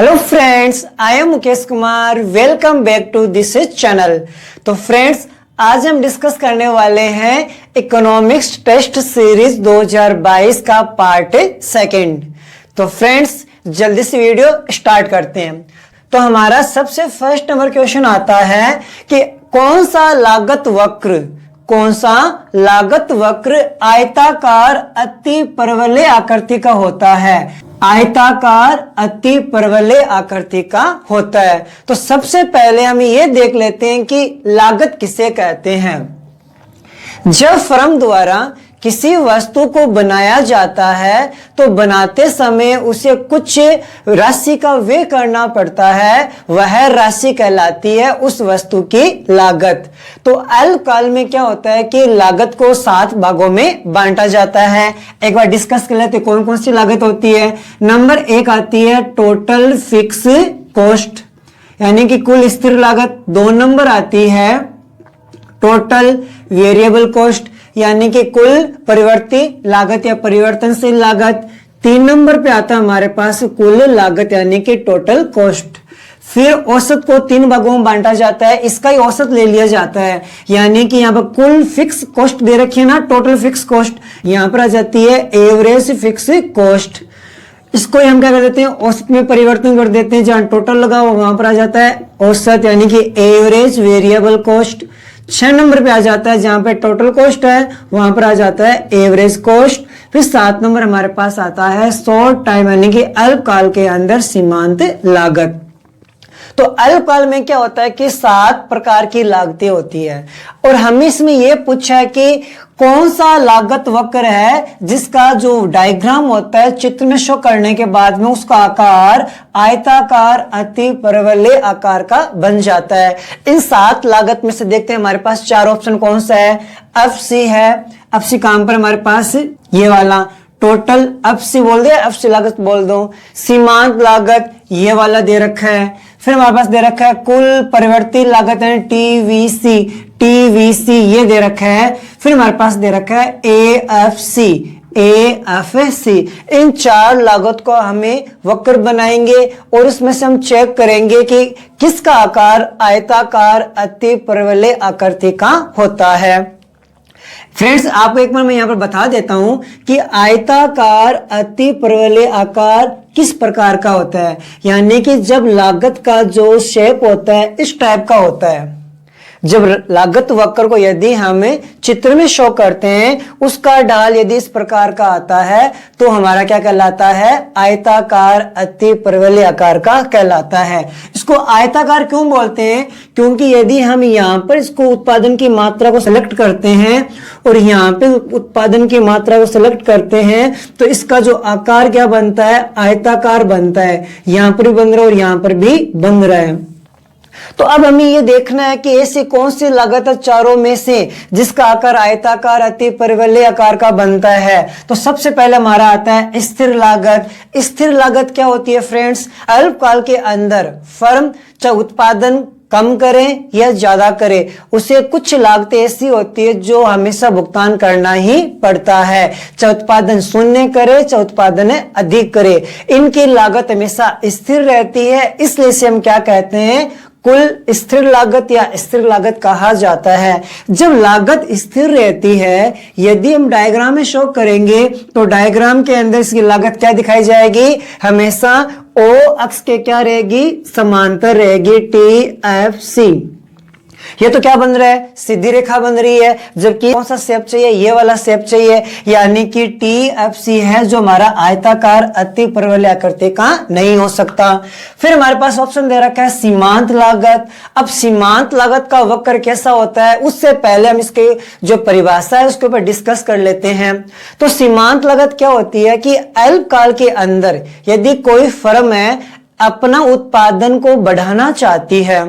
Hello friends, I am Mukesh Kumar. Welcome back to this channel. तो friends, आज हम discuss करने वाले हैं इकोनॉमिक्स टेस्ट सीरीज 2022 का पार्ट सेकंड। तो फ्रेंड्स, जल्दी से वीडियो स्टार्ट करते हैं। तो हमारा सबसे फर्स्ट नंबर क्वेश्चन आता है कि कौन सा लागत वक्र आयताकार अति परवलय आकृति का होता है। आयताकार अति परवलय आकृति का होता है। तो सबसे पहले हम ये देख लेते हैं कि लागत किसे कहते हैं। जब फर्म द्वारा किसी वस्तु को बनाया जाता है तो बनाते समय उसे कुछ राशि का व्यय करना पड़ता है, वह राशि कहलाती है उस वस्तु की लागत। तो अल्पकाल में क्या होता है कि लागत को 7 भागों में बांटा जाता है। एक बार डिस्कस कर लेते कौन कौन सी लागत होती है। नंबर 1 आती है टोटल फिक्स कॉस्ट, यानी कि कुल स्थिर लागत। 2 नंबर आती है टोटल वेरिएबल कॉस्ट, यानी कि कुल परिवर्ती लागत या परिवर्तनशील लागत। 3 नंबर पे आता है हमारे पास कुल लागत, यानी कि टोटल कॉस्ट। फिर औसत को 3 भागों में बांटा जाता है, इसका ही औसत ले लिया जाता है, यानी कि यहाँ पर कुल फिक्स कॉस्ट दे रखी है ना, टोटल फिक्स कॉस्ट। यहाँ पर आ जाती है एवरेज फिक्स कॉस्ट। इसको हम क्या कर देते हैं, औसत में परिवर्तन कर देते हैं। जहां टोटल लगा हुआ वहां पर आ जाता है औसत, यानी कि एवरेज वेरिएबल कॉस्ट। 6 नंबर पे आ जाता है जहां पे टोटल कॉस्ट है वहां पर आ जाता है एवरेज कॉस्ट। फिर 7 नंबर हमारे पास आता है शॉर्ट टाइम, यानी कि अल्पकाल के अंदर सीमांत लागत। तो अल्पकाल में क्या होता है कि 7 प्रकार की लागतें होती है, और हमें इसमें यह पूछा है कि कौन सा लागत वक्र है जिसका जो डायग्राम होता है चित्र में शो करने के बाद में उसका आकार आयताकार अति परवलय आकार का बन जाता है। इन 7 लागत में से देखते हैं हमारे पास 4 ऑप्शन कौन सा है। एफसी है, एफसी काम पर हमारे पास ये वाला टोटल एफसी बोल दे, एफसी लागत बोल दो। सीमांत लागत ये वाला दे रखा है। फिर हमारे पास दे रखा है कुल परिवर्ती लागत है टीवीसी ये दे रखा है। फिर हमारे पास दे रखा है एएफसी। इन 4 लागत को हमें वक्र बनाएंगे और उसमें से हम चेक करेंगे कि किसका आकार आयताकार अति परवलय आकृति का होता है। फ्रेंड्स, आपको एक बार मैं यहां पर बता देता हूं कि आयताकार अति परवलय आकार किस प्रकार का होता है, यानी कि जब लागत का जो शेप होता है इस टाइप का होता है। जब लागत वक्र को यदि हम चित्र में शो करते हैं उसका ढाल यदि इस प्रकार का आता है तो हमारा क्या कहलाता है, आयताकार अति परवलय आकार का कहलाता है। इसको आयताकार क्यों बोलते हैं, क्योंकि यदि हम यहाँ पर इसको उत्पादन की मात्रा को सिलेक्ट करते हैं और यहाँ पे उत्पादन की मात्रा को सिलेक्ट करते हैं तो इसका जो आकार क्या बनता है, आयताकार बनता है। यहाँ पर भी बन रहा है और यहाँ पर भी बन रहा है। तो अब हमें ये देखना है कि ऐसी कौन सी लागत है चारों में से जिसका आकार आयताकार अति परवलय आकार का बनता है। तो सबसे पहले हमारा आता है स्थिर लागत। स्थिर लागत क्या होती है फ्रेंड्स, अल्पकाल के अंदर फर्म चाहे उत्पादन कम करे या ज्यादा करे, उसे कुछ लागतें ऐसी होती है जो हमेशा भुगतान करना ही पड़ता है, चाहे उत्पादन शून्य करे चाहे उत्पादन अधिक करे। इनकी लागत हमेशा स्थिर रहती है, इसलिए इसे हम क्या कहते हैं, कुल स्थिर लागत या स्थिर लागत कहा जाता है। जब लागत स्थिर रहती है, यदि हम डायग्राम में शो करेंगे तो डायग्राम के अंदर इसकी लागत क्या दिखाई जाएगी, हमेशा ओ अक्ष के क्या रहेगी, समांतर रहेगी, TFC। ये तो क्या बन रहा है, सीधी रेखा बन रही है, जबकि कौन सा शेप चाहिए, ये वाला शेप चाहिए, यानी कि TFC है जो हमारा आयताकार अति परवलय आकृति का नहीं हो सकता। फिर हमारे पास ऑप्शन दे रखा है सीमांत लागत। अब सीमांत लागत का वक्र कैसा होता है, उससे पहले हम इसके जो परिभाषा है उसके ऊपर डिस्कस कर लेते हैं। तो सीमांत लागत क्या होती है कि अल्पकाल के अंदर यदि कोई फर्म है अपना उत्पादन को बढ़ाना चाहती है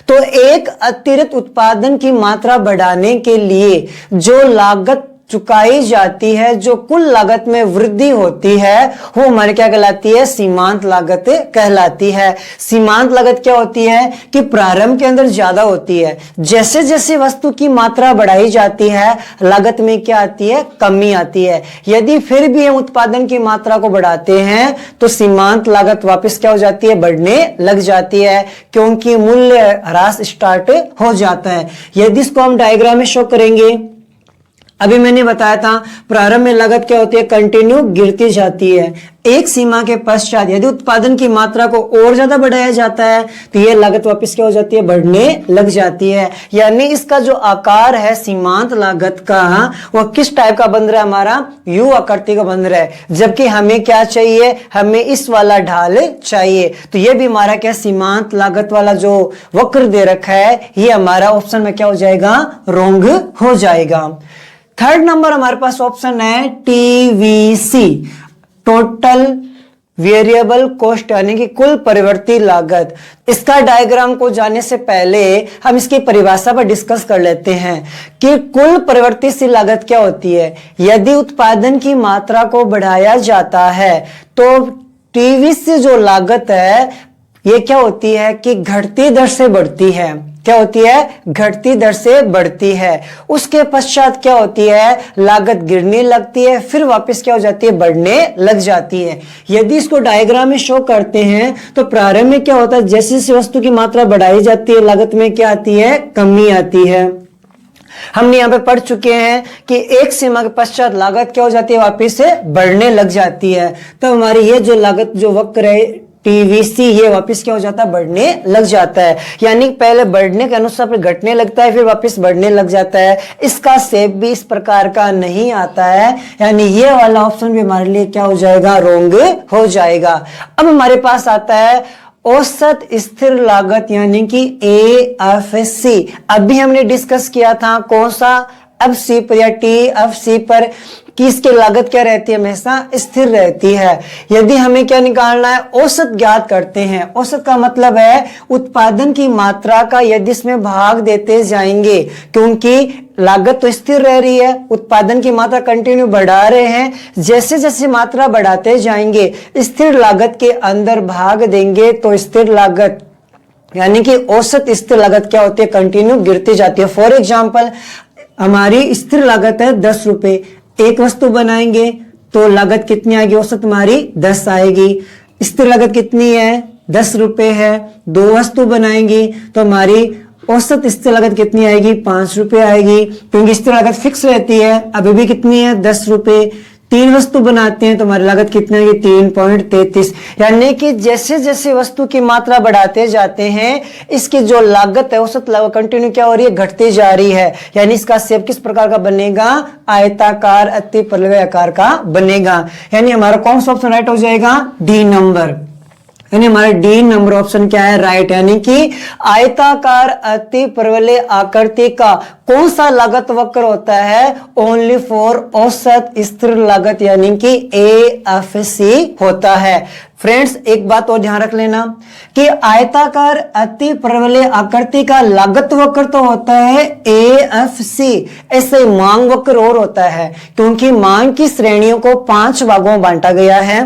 तो एक अतिरिक्त उत्पादन की मात्रा बढ़ाने के लिए जो लागत चुकाई जाती है, जो कुल लागत में वृद्धि होती है, वो हमारी क्या कहलाती है? सीमांत लागत कहलाती है। सीमांत लागत क्या होती है कि प्रारंभ के अंदर ज्यादा होती है, जैसे जैसे वस्तु की मात्रा बढ़ाई जाती है लागत में क्या आती है? कमी आती है। यदि फिर भी हम उत्पादन की मात्रा को बढ़ाते हैं तो सीमांत लागत वापस क्या हो जाती है? बढ़ने लग जाती है, क्योंकि मूल्य ह्रास स्टार्ट हो जाता है। यदि इसको हम डायग्राम में शो करेंगे, अभी मैंने बताया था प्रारंभ में लागत क्या होती है? कंटिन्यू गिरती जाती है। एक सीमा के पश्चात यदि उत्पादन की मात्रा को और ज्यादा बढ़ाया जाता है तो यह लागत वापस क्या हो जाती है? बढ़ने लग जाती है। यानी इसका जो आकार है सीमांत लागत का, वह किस टाइप का बन रहा है? हमारा यू आकृति का बन रहा है, जबकि हमें क्या चाहिए? हमें इस वाला ढाल चाहिए। तो यह भी हमारा क्या? सीमांत लागत वाला जो वक्र दे रखा है, यह हमारा ऑप्शन में क्या हो जाएगा? रॉन्ग हो जाएगा। थर्ड नंबर हमारे पास ऑप्शन है टीवीसी, टोटल वेरिएबल कॉस्ट, यानी कि कुल परिवर्ती लागत। इसका डायग्राम को जाने से पहले हम इसकी परिभाषा पर डिस्कस कर लेते हैं कि कुल परिवर्तीशील लागत क्या होती है। यदि उत्पादन की मात्रा को बढ़ाया जाता है तो टीवीसी जो लागत है ये क्या होती है कि घटती दर से बढ़ती है। क्या होती है? घटती दर से बढ़ती है। उसके पश्चात क्या होती है? लागत गिरने लगती है, फिर वापस क्या हो जाती है? बढ़ने लग जाती है। यदि इसको डायग्राम में शो करते हैं तो प्रारंभ में क्या होता है? जैसे जैसे वस्तु की मात्रा बढ़ाई जाती है लागत में क्या आती है? कमी आती है। हमने यहां पे पढ़ चुके हैं कि एक सीमा के पश्चात लागत क्या हो जाती है? वापस से बढ़ने लग जाती है। तो हमारी ये जो लागत जो वक्र है टीवीसी, ये वापस क्या हो जाता है? बढ़ने लग जाता है। यानी पहले बढ़ने के अनुसार फिर घटने लगता है, फिर वापस बढ़ने लग जाता है। इसका शेप भी इस प्रकार का नहीं आता है, यानी ये वाला ऑप्शन भी हमारे लिए क्या हो जाएगा? रॉन्ग हो जाएगा। अब हमारे पास आता है औसत स्थिर लागत, यानी कि AFC। अभी हमने डिस्कस किया था कौन सा? FC पर या TFC पर, कि इसकी लागत क्या रहती है? हमेशा स्थिर रहती है। यदि हमें क्या निकालना है? औसत ज्ञात करते हैं। औसत का मतलब है उत्पादन की मात्रा का यदि इसमें भाग देते जाएंगे, क्योंकि लागत तो स्थिर रह रही है, उत्पादन की मात्रा कंटिन्यू बढ़ा रहे हैं, जैसे जैसे मात्रा बढ़ाते जाएंगे स्थिर लागत के अंदर भाग देंगे तो स्थिर लागत यानी कि औसत स्थिर लागत क्या होती है? कंटिन्यू गिरती जाती है। फॉर एग्जाम्पल हमारी स्थिर लागत है 10 रुपए, एक वस्तु बनाएंगे तो लागत कितनी आएगी? औसत हमारी 10 आएगी। स्थिर लागत कितनी है? 10 रुपए है। 2 वस्तु बनाएंगी तो हमारी औसत स्थिर लागत कितनी आएगी? 5 रुपए आएगी, क्योंकि स्थिर लागत फिक्स रहती है। अभी भी कितनी है? 10 रुपए। 3 वस्तु बनाते हैं तो हमारी लागत कितनी आएगी? 3.33। यानी कि जैसे जैसे वस्तु की मात्रा बढ़ाते जाते हैं इसकी जो लागत है औसत लागत कंटिन्यू क्या हो रही है? घटती जा रही है। यानी इसका शेप किस प्रकार का बनेगा? आयताकार अति परिवलय आकार का बनेगा। यानी हमारा कौन सा ऑप्शन राइट हो जाएगा? D number. यानी हमारा डी नंबर ऑप्शन क्या है? राइट। यानी कि आयताकार अति परिवलय आकृति का कौन सा लागत वक्र होता है? ओनली फॉर औसत स्थिर लागत, यानी कि AFC होता है। फ्रेंड्स एक बात और ध्यान रख लेना कि आयताकार अति परिवलय आकृति का लागत वक्र तो होता है AFC, ऐसे मांग वक्र और होता है, क्योंकि मांग की श्रेणियों को 5 भागों में बांटा गया है।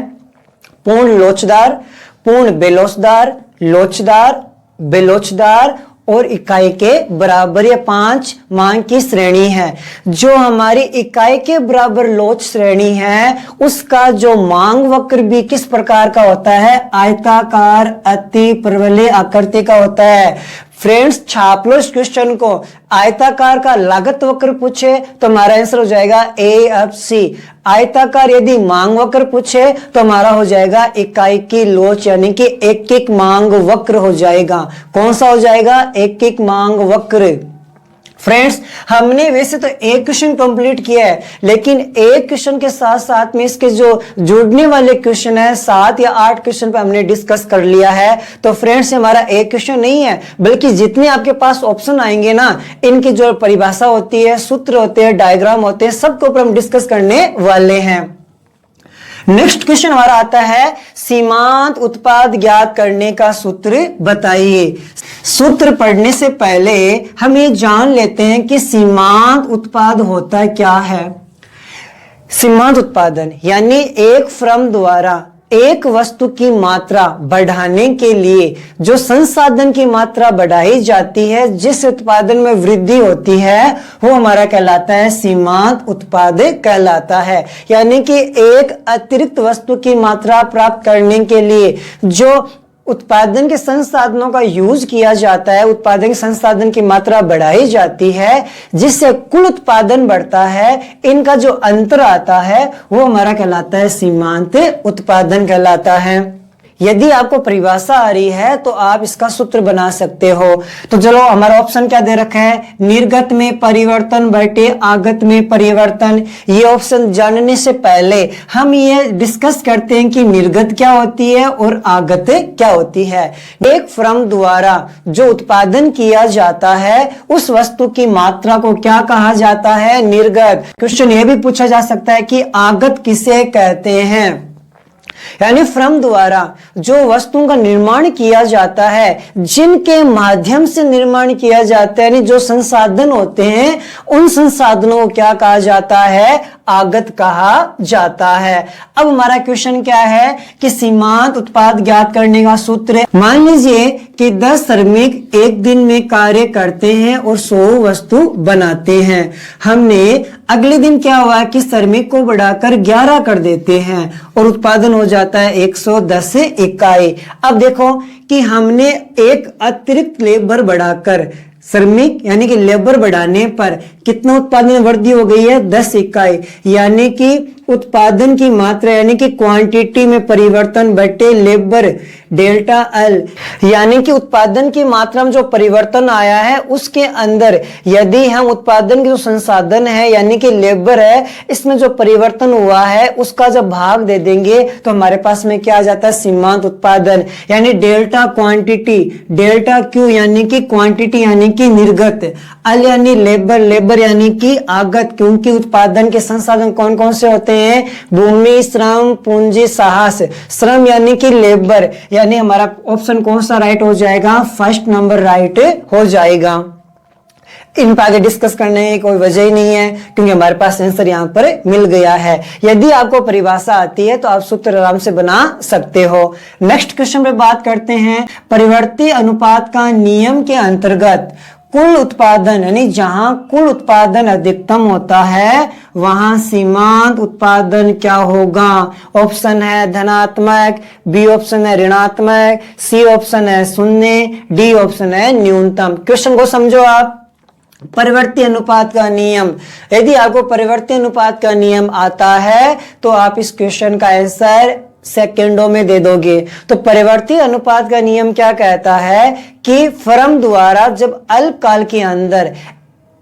पूर्ण लोचदार, पूर्ण बेलोचदार, लोचदार, बेलोचदार और इकाई के बराबर, ये 5 मांग की श्रेणी है। जो हमारी इकाई के बराबर लोच श्रेणी है उसका जो मांग वक्र भी किस प्रकार का होता है? आयताकार अति परिवलय आकृति का होता है। फ्रेंड्स छाप लो इस क्वेश्चन को, आयताकार का लागत वक्र पूछे तो हमारा आंसर हो जाएगा AFC। आयताकार यदि मांग वक्र पूछे तो हमारा हो जाएगा इकाई की लोच, यानी कि एक एक मांग वक्र हो जाएगा। कौन सा हो जाएगा? एक एक मांग वक्र। फ्रेंड्स हमने वैसे तो एक क्वेश्चन कंप्लीट किया है, लेकिन एक क्वेश्चन के साथ साथ में इसके जो जुड़ने वाले क्वेश्चन है 7 या 8 क्वेश्चन पे हमने डिस्कस कर लिया है। तो फ्रेंड्स हमारा एक क्वेश्चन नहीं है, बल्कि जितने आपके पास ऑप्शन आएंगे ना, इनकी जो परिभाषा होती है, सूत्र होते हैं, डायग्राम होते हैं, सबके ऊपर हम डिस्कस करने वाले हैं। नेक्स्ट क्वेश्चन हमारा आता है सीमांत उत्पाद ज्ञात करने का सूत्र बताइए। सूत्र पढ़ने से पहले हम ये जान लेते हैं कि सीमांत उत्पाद होता क्या है। सीमांत उत्पादन यानी एक फर्म द्वारा एक वस्तु की मात्रा बढ़ाने के लिए जो संसाधन की मात्रा बढ़ाई जाती है, जिस उत्पादन में वृद्धि होती है, वो हमारा कहलाता है सीमांत उत्पाद कहलाता है। यानी कि एक अतिरिक्त वस्तु की मात्रा प्राप्त करने के लिए जो उत्पादन के संसाधनों का यूज किया जाता है, उत्पादन के संसाधन की मात्रा बढ़ाई जाती है, जिससे कुल उत्पादन बढ़ता है, इनका जो अंतर आता है वो हमारा कहलाता है सीमांत उत्पादन कहलाता है। यदि आपको परिभाषा आ रही है तो आप इसका सूत्र बना सकते हो। तो चलो, हमारा ऑप्शन क्या दे रखा है, निर्गत में परिवर्तन बटे आगत में परिवर्तन। ये ऑप्शन जानने से पहले हम ये डिस्कस करते हैं कि निर्गत क्या होती है और आगत क्या होती है। एक फर्म द्वारा जो उत्पादन किया जाता है उस वस्तु की मात्रा को क्या कहा जाता है, निर्गत। क्वेश्चन ये भी पूछा जा सकता है कि आगत किसे कहते हैं। यानी फर्म द्वारा जो वस्तुओं का निर्माण किया जाता है, जिनके माध्यम से निर्माण किया जाता है, यानी जो संसाधन होते हैं, उन संसाधनों को क्या कहा जाता है, आगत कहा जाता है। अब हमारा क्वेश्चन क्या है कि सीमांत उत्पाद ज्ञात करने का सूत्र। मान लीजिए कि 10 श्रमिक एक दिन में कार्य करते हैं और 100 वस्तु बनाते हैं। हमने अगले दिन क्या हुआ कि श्रमिक को बढ़ाकर 11 कर देते हैं और उत्पादन हो जाता है 110 इकाई। अब देखो कि हमने एक अतिरिक्त लेबर बढ़ाकर, श्रमिक यानी कि लेबर बढ़ाने पर कितना उत्पादन में वृद्धि हो गई है, 10 इकाई। यानी कि उत्पादन की मात्रा यानी कि क्वांटिटी में परिवर्तन बटे लेबर डेल्टा एल। यानी कि उत्पादन की मात्रा में जो परिवर्तन आया है उसके अंदर यदि हम उत्पादन के जो संसाधन है यानी कि लेबर है, इसमें जो परिवर्तन हुआ है उसका जब भाग दे देंगे तो हमारे पास में क्या आ जाता है, सीमांत उत्पादन। यानी डेल्टा क्वांटिटी, डेल्टा क्यू यानी कि क्वांटिटी यानी कि निर्गत, एल यानी लेबर, लेबर यानी कि आगत। क्योंकि उत्पादन के संसाधन कौन कौन से होते हैं, भूमि, श्रम, पूंजी, साहस। श्रम यानी कि लेबर, यानी हमारा ऑप्शन कौन सा राइट हो जाएगा, फर्स्ट नंबर राइट हो जाएगा। इन पर आगे डिस्कस करने की कोई वजह ही नहीं है क्योंकि हमारे पास आंसर यहां पर मिल गया है। यदि आपको परिभाषा आती है तो आप सूत्र आराम से बना सकते हो। नेक्स्ट क्वेश्चन पे बात करते हैं, परिवर्ती अनुपात का नियम के अंतर्गत कुल उत्पादन यानी जहां कुल उत्पादन अधिकतम होता है वहां सीमांत उत्पादन क्या होगा। ऑप्शन है धनात्मक, बी ऑप्शन है ऋणात्मक, सी ऑप्शन है शून्य, डी ऑप्शन है न्यूनतम। क्वेश्चन को समझो आप। परिवर्ती अनुपात का नियम, यदि आपको परिवर्ती अनुपात का नियम आता है तो आप इस क्वेश्चन का आंसर सेकेंडों में दे दोगे। तो परिवर्ती अनुपात का नियम क्या कहता है कि फर्म द्वारा जब अल्पकाल के अंदर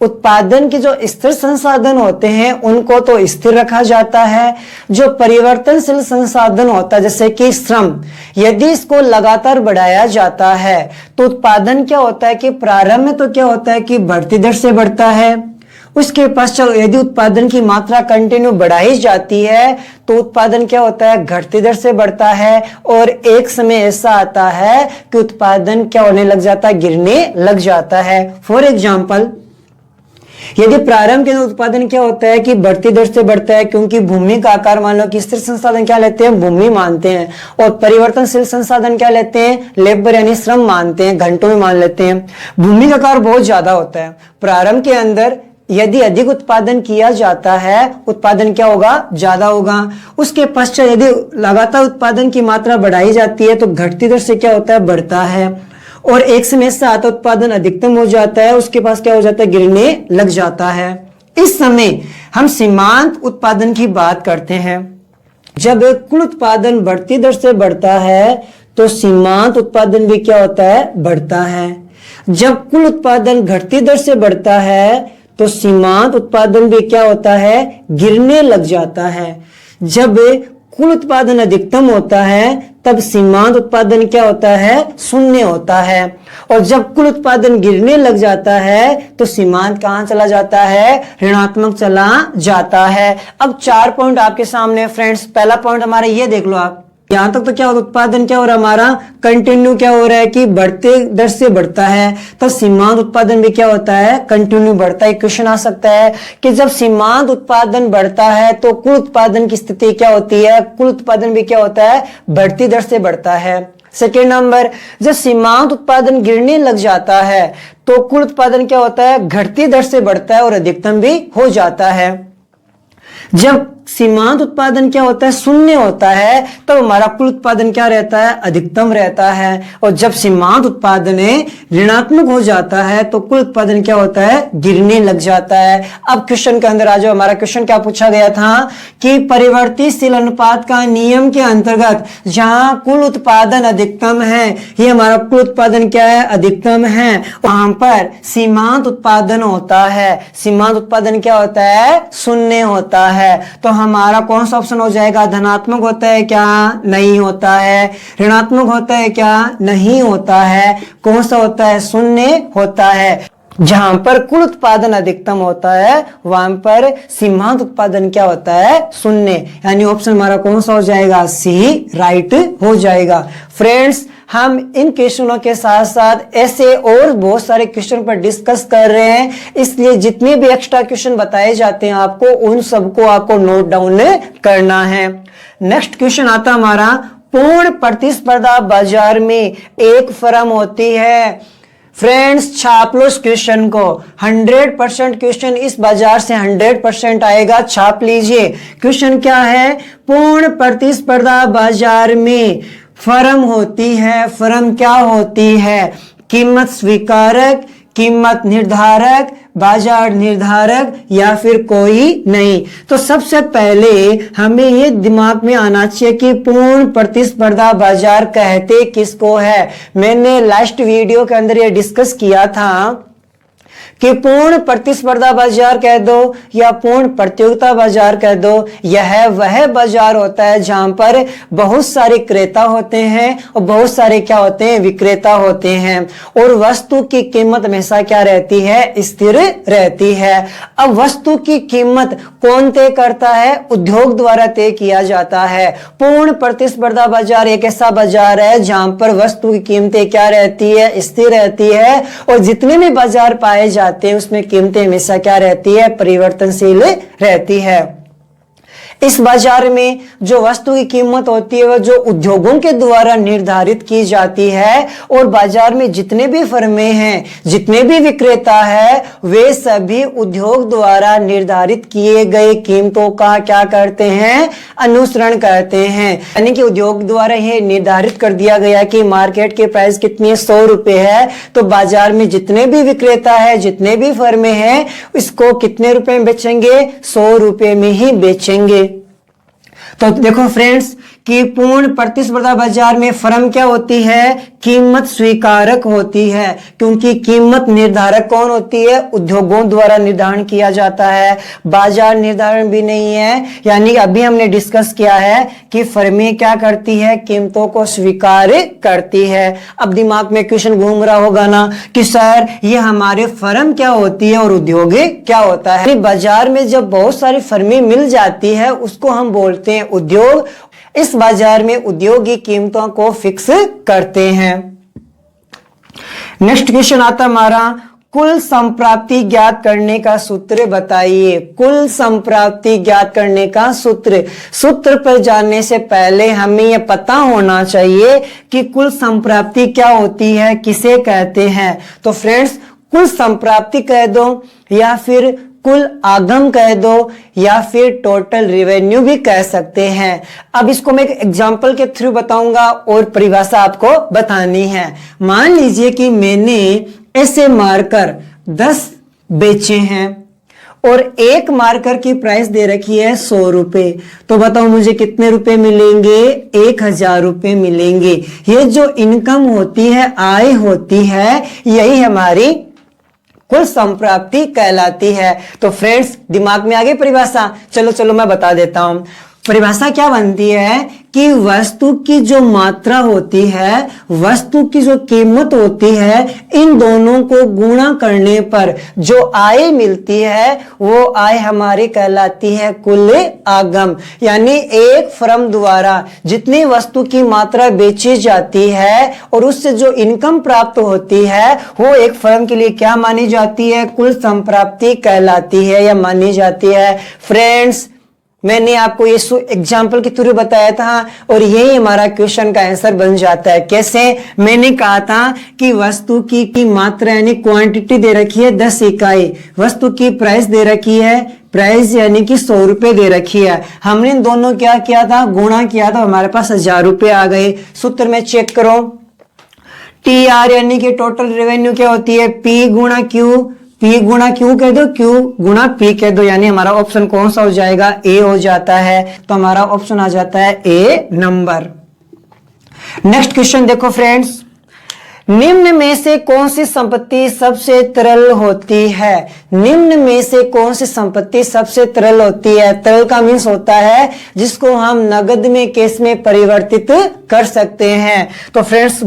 उत्पादन के जो स्थिर संसाधन होते हैं उनको तो स्थिर रखा जाता है, जो परिवर्तनशील संसाधन होता है जैसे कि श्रम, यदि इसको लगातार बढ़ाया जाता है तो उत्पादन क्या होता है कि प्रारंभ में तो क्या होता है कि बढ़ती दर से बढ़ता है, उसके पश्चात यदि उत्पादन की मात्रा कंटिन्यू बढ़ाई जाती है तो उत्पादन क्या होता है, घटती दर से बढ़ता है, और एक समय ऐसा आता है कि उत्पादन क्या होने लग जाता है, गिरने लग जाता है। फॉर एग्जाम्पल, यदि प्रारंभ के उत्पादन क्या होता है कि बढ़ती दर से बढ़ता है क्योंकि भूमि का आकार, मान लो कि स्थिर संसाधन क्या लेते हैं, भूमि मानते हैं, और परिवर्तनशील संसाधन क्या लेते हैं, लेबर यानी श्रम मानते हैं, घंटों में मान लेते हैं। भूमि का आकार बहुत ज्यादा होता है, प्रारंभ के अंदर यदि अधिक उत्पादन किया जाता है उत्पादन क्या होगा, ज्यादा होगा। उसके पश्चात यदि लगातार उत्पादन की मात्रा बढ़ाई जाती है तो घटती दर से क्या होता है, बढ़ता है, और एक समय से आता उत्पादन अधिकतम हो जाता है, उसके पास क्या हो जाता है, गिरने लग जाता है। इस समय हम सीमांत उत्पादन की बात करते हैं। जब कुल उत्पादन बढ़ती दर से बढ़ता है तो सीमांत उत्पादन भी क्या होता है, बढ़ता है। जब कुल उत्पादन घटती दर से बढ़ता है तो सीमांत उत्पादन भी क्या होता है, गिरने लग जाता है। जब कुल उत्पादन अधिकतम होता है तब सीमांत उत्पादन क्या होता है, शून्य होता है, और जब कुल उत्पादन गिरने लग जाता है तो सीमांत कहां चला जाता है, ऋणात्मक चला जाता है। अब 4 पॉइंट आपके सामने फ्रेंड्स। पहला पॉइंट हमारा ये देख लो आप यहां तक तो क्या होता है, उत्पादन क्या हो रहा है हमारा, कंटिन्यू क्या हो रहा है कि बढ़ते दर से बढ़ता है, तो सीमांत उत्पादन भी क्या होता है, कंटिन्यू बढ़ता है। क्वेश्चन आ सकता है कि जब सीमांत उत्पादन बढ़ता है तो कुल उत्पादन की स्थिति क्या होती है, कुल उत्पादन भी क्या होता है, बढ़ती दर से बढ़ता है। सेकेंड नंबर, जब सीमांत उत्पादन गिरने लग जाता है तो कुल उत्पादन क्या होता है, घटती दर से बढ़ता है और अधिकतम भी हो जाता है। जब सीमांत उत्पादन क्या होता है, शून्य होता है, तब तो हमारा कुल उत्पादन क्या रहता है, अधिकतम रहता है। और जब सीमांत उत्पादन ऋणात्मक हो जाता है तो कुल उत्पादन क्या होता है, गिरने लग जाता है। अब क्वेश्चन के अंदर आ जाओ, हमारा क्वेश्चन क्या पूछा गया था कि परिवर्तनशील अनुपात का नियम के अंतर्गत जहां कुल उत्पादन अधिकतम है, ये हमारा कुल उत्पादन क्या है, अधिकतम है, वहां पर सीमांत उत्पादन होता है, सीमांत उत्पादन क्या होता है, शून्य होता है। तो हमारा कौन सा ऑप्शन हो जाएगा, धनात्मक होता है क्या, नहीं होता है। ऋणात्मक होता है क्या, नहीं होता है। कौन सा होता है, शून्य होता है। जहां पर कुल उत्पादन अधिकतम होता है वहां पर सीमांत उत्पादन क्या होता है, शून्य। यानी ऑप्शन हमारा कौन सा हो जाएगा, सी राइट हो जाएगा। फ्रेंड्स, हम इन क्वेश्चनों के साथ साथ ऐसे और बहुत सारे क्वेश्चन पर डिस्कस कर रहे हैं, इसलिए जितने भी एक्स्ट्रा क्वेश्चन बताए जाते हैं आपको उन सबको आपको नोट डाउन करना है। नेक्स्ट क्वेश्चन आता हमारा, पूर्ण प्रतिस्पर्धा बाजार में एक फर्म होती है। फ्रेंड्स, छाप लो इस क्वेश्चन को, 100% क्वेश्चन इस बाजार से 100% आएगा, छाप लीजिए। क्वेश्चन क्या है, पूर्ण प्रतिस्पर्धा बाजार में फर्म होती है, फर्म क्या होती है, कीमत स्वीकारक, कीमत निर्धारक, बाजार निर्धारक या फिर कोई नहीं। तो सबसे पहले हमें ये दिमाग में आना चाहिए कि पूर्ण प्रतिस्पर्धा बाजार कहते किसको है। मैंने लास्ट वीडियो के अंदर ये डिस्कस किया था कि पूर्ण प्रतिस्पर्धा बाजार कह दो या पूर्ण प्रतियोगिता बाजार कह दो, यह वह बाजार होता है जहां पर बहुत सारे क्रेता होते हैं और बहुत सारे क्या होते हैं, विक्रेता होते हैं, और वस्तु की कीमत हमेशा क्या रहती है, स्थिर रहती है। अब वस्तु की कीमत कौन तय करता है, उद्योग द्वारा तय किया जाता है। पूर्ण प्रतिस्पर्धा बाजार एक ऐसा बाजार है जहां पर वस्तु की कीमतें क्या रहती है, स्थिर रहती है, और जितने भी बाजार पाए जाते हैं उसमें कीमतें हमेशा क्या रहती है, परिवर्तनशील रहती है। इस बाजार में जो वस्तु की कीमत होती है वह जो उद्योगों के द्वारा निर्धारित की जाती है, और बाजार में जितने भी फर्में हैं, जितने भी विक्रेता है, वे सभी उद्योग द्वारा निर्धारित किए गए कीमतों का क्या करते हैं, अनुसरण करते हैं। यानी कि उद्योग द्वारा यह निर्धारित कर दिया गया कि मार्केट के प्राइस कितनी है, 100 रुपए है, तो बाजार में जितने भी विक्रेता है, जितने भी फर्में हैं, इसको कितने रुपए में बेचेंगे, 100 रुपए में ही बेचेंगे। तो देखो फ्रेंड्स कि पूर्ण प्रतिस्पर्धा बाजार में फर्म क्या होती है, कीमत स्वीकारक होती है, क्योंकि कीमत निर्धारक कौन होती है, उद्योगों द्वारा निर्धारण किया जाता है, बाजार निर्धारण भी नहीं है। यानी अभी हमने डिस्कस किया है कि फर्में क्या करती है, कीमतों को स्वीकार करती है। अब दिमाग में क्वेश्चन घूम रहा होगा ना कि सर ये हमारे फर्म क्या होती है और उद्योग क्या होता है। बाजार में जब बहुत सारी फर्में मिल जाती है उसको हम बोलते हैं उद्योग। इस बाजार में उद्योग की कीमतों को फिक्स करते हैं। नेक्स्ट क्वेश्चन आता हमारा, कुल संप्राप्ति ज्ञात करने का सूत्र बताइए। कुल संप्राप्ति ज्ञात करने का सूत्र, सूत्र पर जाने से पहले हमें यह पता होना चाहिए कि कुल संप्राप्ति क्या होती है, किसे कहते हैं। तो फ्रेंड्स, कुल संप्राप्ति कह दो या फिर कुल आगम कह दो या फिर टोटल रेवेन्यू भी कह सकते हैं। अब इसको मैं एक एग्जांपल के थ्रू बताऊंगा और परिभाषा आपको बतानी है। मान लीजिए कि मैंने ऐसे मार्कर 10 बेचे हैं और एक मार्कर की प्राइस दे रखी है 100 रुपए, तो बताओ मुझे कितने रुपए मिलेंगे, 1000 रुपए मिलेंगे। ये जो इनकम होती है, आय होती है, यही हमारी कुल संप्राप्ति कहलाती है। तो फ्रेंड्स, दिमाग में आ गई परिभाषा, चलो मैं बता देता हूं। परिभाषा क्या बनती है कि वस्तु की जो मात्रा होती है, वस्तु की जो कीमत होती है, इन दोनों को गुणा करने पर जो आय मिलती है वो आय हमारी कहलाती है कुल आगम। यानी एक फर्म द्वारा जितनी वस्तु की मात्रा बेची जाती है और उससे जो इनकम प्राप्त होती है वो एक फर्म के लिए क्या मानी जाती है, कुल संप्राप्ति कहलाती है या मानी जाती है। फ्रेंड्स, मैंने आपको ये एग्जाम्पल के थ्रू बताया था और यही हमारा क्वेश्चन का आंसर बन जाता है। कैसे? मैंने कहा था कि वस्तु की मात्रा यानी क्वांटिटी दे रखी है 10 इकाई, वस्तु की प्राइस दे रखी है, प्राइस यानी कि 100 रुपए दे रखी है। हमने इन दोनों क्या किया था, गुणा किया था, हमारे पास 1000 रुपए आ गए। सूत्र में चेक करो, TR यानी कि टोटल रेवेन्यू क्या होती है, P गुणा Q, P गुणा Q कह दो, Q गुणा P कह दो, यानी हमारा ऑप्शन कौन सा हो जाएगा, A हो जाता है। तो हमारा ऑप्शन आ जाता है A नंबर। नेक्स्ट क्वेश्चन देखो फ्रेंड्स, निम्न में से कौन सी संपत्ति सबसे तरल होती है? निम्न में से कौन सी संपत्ति सबसे तरल होती है? तरल का मीन्स होता है जिसको हम नगद में, कैश में परिवर्तित कर सकते हैं। तो फ्रेंड्स,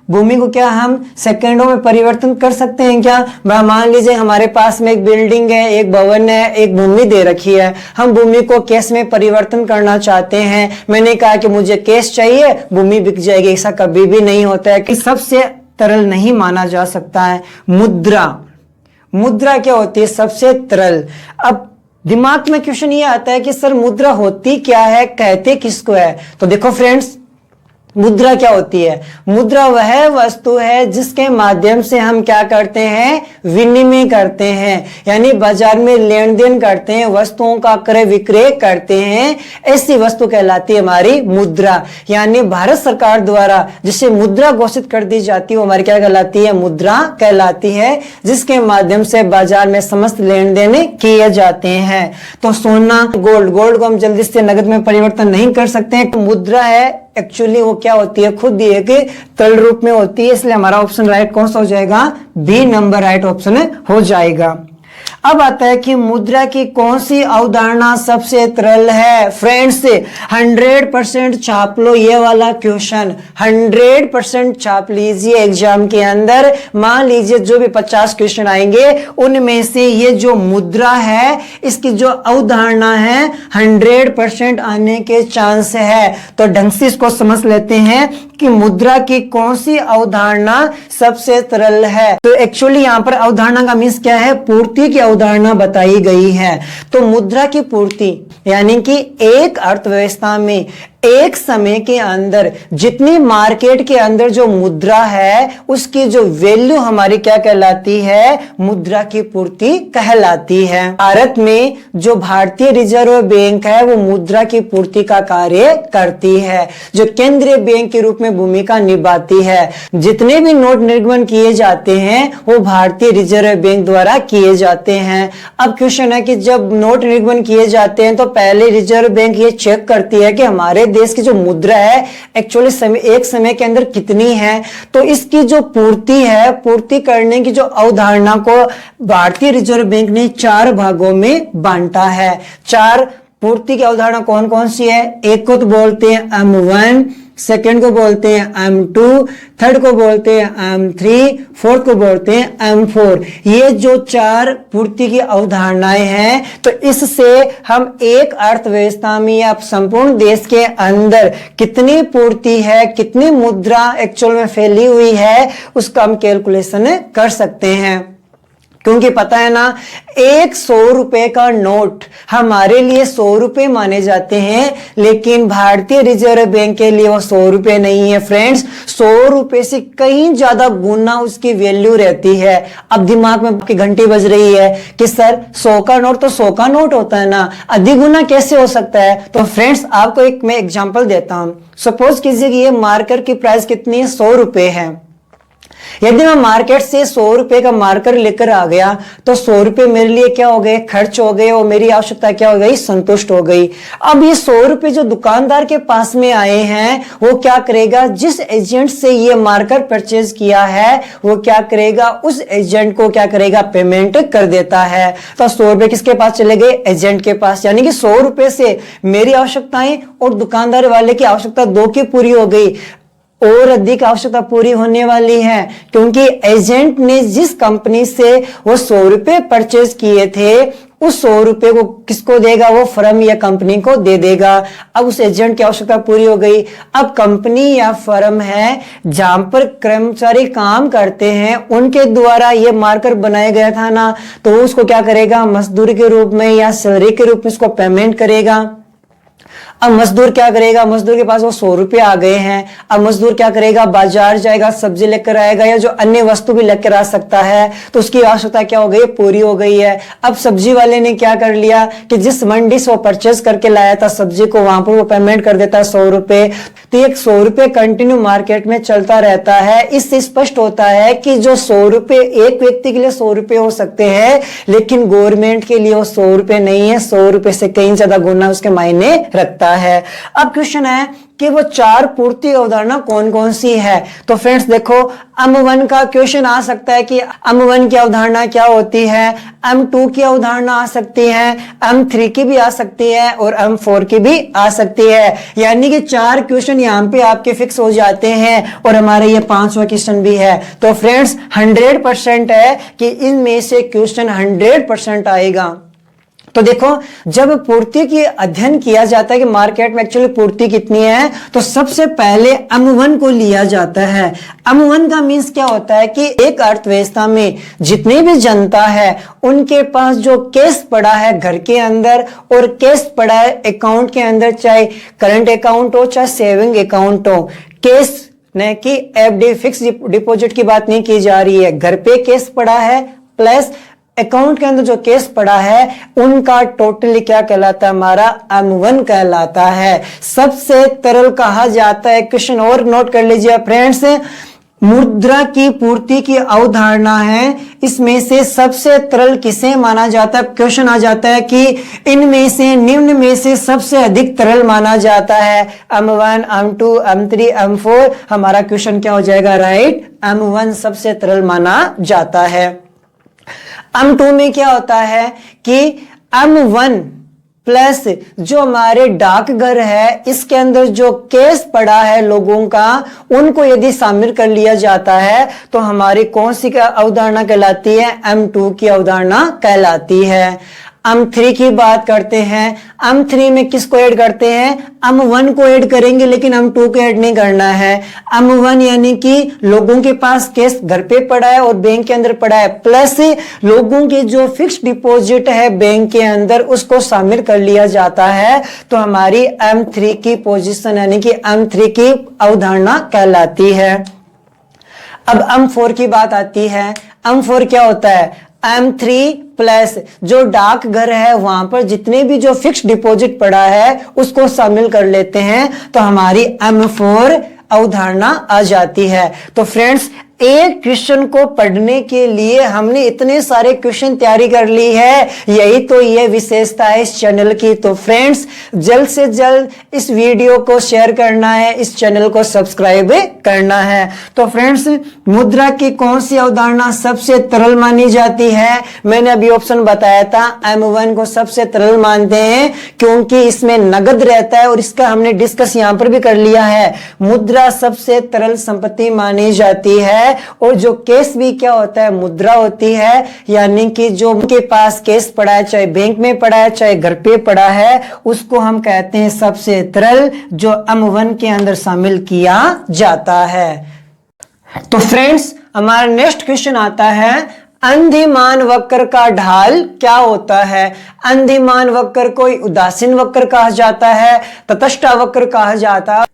भूमि को क्या हम सेकंडों में परिवर्तन कर सकते हैं क्या? मान लीजिए हमारे पास में एक बिल्डिंग है, एक भवन है, एक भूमि दे रखी है, हम भूमि को कैश में परिवर्तन करना चाहते हैं। मैंने कहा कि मुझे कैश चाहिए, भूमि बिक जाएगी। ऐसा कभी भी नहीं होता है कि सबसे तरल नहीं माना जा सकता है। मुद्रा क्या होती है, सबसे तरल। अब दिमाग में क्वेश्चन ये आता है कि सर मुद्रा होती क्या है, कहते किसको है? तो देखो फ्रेंड्स, मुद्रा क्या होती है? मुद्रा वह वस्तु है जिसके माध्यम से हम क्या करते हैं, विनिमय करते हैं, यानी बाजार में लेन देन करते हैं, वस्तुओं का क्रय विक्रय करते हैं। ऐसी वस्तु कहलाती है हमारी मुद्रा। यानी भारत सरकार द्वारा जिसे मुद्रा घोषित कर दी जाती है वो हमारी क्या कहलाती है, मुद्रा कहलाती है, जिसके माध्यम से बाजार में समस्त लेन देन किए जाते हैं। तो सोना, गोल्ड को हम जल्दी से नगद में परिवर्तन नहीं कर सकते। मुद्रा है एक्चुअली वो क्या होती है, खुद ही एक तरल रूप में होती है, इसलिए हमारा ऑप्शन राइट कौन सा हो जाएगा, बी नंबर राइट ऑप्शन हो जाएगा। अब आता है कि मुद्रा की कौन सी अवधारणा सबसे तरल है? फ्रेंड्स, 100% छाप लो ये वाला क्वेश्चन, 100% छाप लीजिए एग्जाम के अंदर। मान लीजिए जो भी 50 क्वेश्चन आएंगे उनमें से ये जो मुद्रा है इसकी जो अवधारणा है 100% आने के चांस है। तो ढंग से इसको समझ लेते हैं कि मुद्रा की कौन सी अवधारणा सबसे तरल है। तो एक्चुअली यहां पर अवधारणा का मीन्स क्या है, पूर्ति की अवधारणा बताई गई है। तो मुद्रा की पूर्ति यानी कि एक अर्थव्यवस्था में एक समय के अंदर जितनी मार्केट के अंदर जो मुद्रा है उसकी जो वैल्यू हमारी क्या कहलाती है, मुद्रा की पूर्ति कहलाती है। भारत में जो भारतीय रिजर्व बैंक है वो मुद्रा की पूर्ति का कार्य करती है, जो केंद्रीय बैंक के रूप में भूमिका निभाती है। जितने भी नोट निर्गमन किए जाते हैं वो भारतीय रिजर्व बैंक द्वारा किए जाते हैं। अब क्वेश्चन है कि जब नोट निर्गमन किए जाते हैं तो पहले रिजर्व बैंक ये चेक करती है कि हमारे देश की जो मुद्रा है एक्चुअली एक समय के अंदर कितनी है। तो इसकी जो पूर्ति है, पूर्ति करने की जो अवधारणा को भारतीय रिजर्व बैंक ने 4 भागों में बांटा है। 4 पूर्ति की अवधारणा कौन कौन सी है? एक को तो बोलते हैं M1, सेकंड को बोलते हैं M2, थर्ड को बोलते हैं M3, फोर्थ को बोलते हैं M4। ये जो 4 पूर्ति की अवधारणाएं हैं, तो इससे हम एक अर्थव्यवस्था में या संपूर्ण देश के अंदर कितनी पूर्ति है, कितनी मुद्रा एक्चुअल में फैली हुई है, उसका हम कैलकुलेशन कर सकते हैं। क्योंकि पता है ना, एक 100 रुपए का नोट हमारे लिए 100 रुपए माने जाते हैं, लेकिन भारतीय रिजर्व बैंक के लिए वो 100 रुपए नहीं है फ्रेंड्स। 100 रुपए से कहीं ज्यादा गुना उसकी वैल्यू रहती है। अब दिमाग में आपकी घंटी बज रही है कि सर 100 का नोट तो 100 का नोट होता है ना, अधिक गुना कैसे हो सकता है? तो फ्रेंड्स आपको एक मैं एग्जाम्पल देता हूं। सपोज कीजिए कि ये मार्कर की प्राइस कितनी है, 100 रुपए है। यदि मैं मार्केट से 100 रुपए का मार्कर लेकर आ गया तो 100 रुपए मेरे लिए क्या हो गए, खर्च हो गए, और मेरी आवश्यकता क्या हो गई, संतुष्ट हो गई। अब ये 100 रुपए जो दुकानदार के पास में आए हैं वो क्या करेगा, जिस एजेंट से ये मार्कर परचेज किया है वो क्या करेगा, उस एजेंट को क्या करेगा, पेमेंट कर देता है। तो 100 रुपए किसके पास चले गए, एजेंट के पास, यानी कि 100 रुपए से मेरी आवश्यकताएं और दुकानदार वाले की आवश्यकता दो की पूरी हो गई, और अधिक आवश्यकता पूरी होने वाली है, क्योंकि एजेंट ने जिस कंपनी से वो 100 रुपए परचेज किए थे उस 100 रुपए को किसको देगा, वो फर्म या कंपनी को दे देगा। अब उस एजेंट की आवश्यकता पूरी हो गई। अब कंपनी या फर्म है जहां पर कर्मचारी काम करते हैं उनके द्वारा ये मार्कर बनाया गया था ना, तो उसको क्या करेगा, मजदूरी के रूप में या सैलरी के रूप में उसको पेमेंट करेगा। अब मजदूर क्या करेगा, मजदूर के पास वो 100 रुपए आ गए हैं। अब मजदूर क्या करेगा, बाजार जाएगा, सब्जी लेकर आएगा या जो अन्य वस्तु भी लेकर आ सकता है, तो उसकी आवश्यकता क्या हो गई, पूरी हो गई है। अब सब्जी वाले ने क्या कर लिया कि जिस मंडी से वो परचेज करके लाया था सब्जी को, वहां पर वो पेमेंट कर देता है 100 रुपए। तो एक 100 रुपए कंटिन्यू मार्केट में चलता रहता है। इससे स्पष्ट होता है कि जो 100 रुपए एक व्यक्ति के लिए 100 रुपए हो सकते हैं, लेकिन गवर्नमेंट के लिए वो 100 रुपए नहीं है, 100 रुपए से कहीं ज्यादा गुना उसके मायने रखता है। अब क्वेश्चन है कि वो चार पूर्ति अवधारणा कौन कौन सी है। तो फ्रेंड्स देखो, M1 का क्वेश्चन आ सकता है कि M1 की अवधारणा क्या होती है, M2 की अवधारणा आ सकती है, M3 की भी आ सकती है और M4 की भी आ सकती है। यानी कि चार क्वेश्चन यहां पे आपके फिक्स हो जाते हैं और हमारे ये 5वां क्वेश्चन भी है। तो फ्रेंड्स 100% है कि इनमें से क्वेश्चन 100% आएगा। तो देखो, जब पूर्ति की अध्ययन किया जाता है कि मार्केट में एक्चुअली पूर्ति कितनी है, तो सबसे पहले M1 को लिया जाता है। M1 का मीन्स क्या होता है कि एक अर्थव्यवस्था में जितनी भी जनता है उनके पास जो कैश पड़ा है घर के अंदर और कैश पड़ा है अकाउंट के अंदर, चाहे करंट अकाउंट हो चाहे सेविंग अकाउंट हो, कैश न कि एफडी फिक्स डिपॉजिट की बात नहीं की जा रही है, घर पे कैश पड़ा है प्लस अकाउंट के अंदर जो केस पड़ा है उनका टोटली क्या कहलाता है, हमारा M1 कहलाता है। सबसे तरल कहा जाता है। क्वेश्चन और नोट कर लीजिए फ्रेंड्स, मुद्रा की पूर्ति की अवधारणा है, इसमें से सबसे तरल किसे माना जाता है। क्वेश्चन आ जाता है कि इनमें से निम्न में से सबसे अधिक तरल माना जाता है, M1, M2, M3, M4। हमारा क्वेश्चन क्या हो जाएगा, राइट, M1 सबसे तरल माना जाता है। M2 में क्या होता है कि M1 प्लस जो हमारे डाकघर है इसके अंदर जो कैश पड़ा है लोगों का, उनको यदि शामिल कर लिया जाता है तो हमारी कौन सी अवधारणा कहलाती है, M2 की अवधारणा कहलाती है। M3 की बात करते हैं। M3 में किसको ऐड करते हैं, M1 को ऐड करेंगे लेकिन M2 को ऐड नहीं करना है। M1 यानी कि लोगों के पास कैश घर पे पड़ा है और बैंक के अंदर पड़ा है, प्लस लोगों के जो फिक्स डिपॉजिट है बैंक के अंदर उसको शामिल कर लिया जाता है, तो हमारी M3 की पोजीशन यानी कि M3 की अवधारणा कहलाती है। अब M4 की बात आती है। M4 क्या होता है, M3 प्लस जो डाकघर है वहां पर जितने भी जो फिक्स डिपॉजिट पड़ा है उसको शामिल कर लेते हैं, तो हमारी M4 अवधारणा आ जाती है। तो फ्रेंड्स एक क्वेश्चन को पढ़ने के लिए हमने इतने सारे क्वेश्चन तैयारी कर ली है, यही तो ये विशेषता है इस चैनल की। तो फ्रेंड्स जल्द से जल्द इस वीडियो को शेयर करना है, इस चैनल को सब्सक्राइब करना है। तो फ्रेंड्स मुद्रा की कौन सी अवधारणा सबसे तरल मानी जाती है, मैंने अभी ऑप्शन बताया था M1 को सबसे तरल मानते हैं क्योंकि इसमें नगद रहता है और इसका हमने डिस्कस यहां पर भी कर लिया है। मुद्रा सबसे तरल संपत्ति मानी जाती है और जो कैश भी क्या होता है, मुद्रा होती है, यानी कि जो उनके पास कैश पड़ा है, चाहे बैंक में पड़ा है चाहे घर पे पड़ा है, उसको हम कहते हैं सबसे तरल, जो M1 के अंदर शामिल किया जाता है। तो फ्रेंड्स हमारा नेक्स्ट क्वेश्चन आता है, अंधिमान वक्र का ढाल क्या होता है। अंधिमान वक्र को उदासीन वक्र कहा जाता है, तटस्थ वक्र कहा जाता है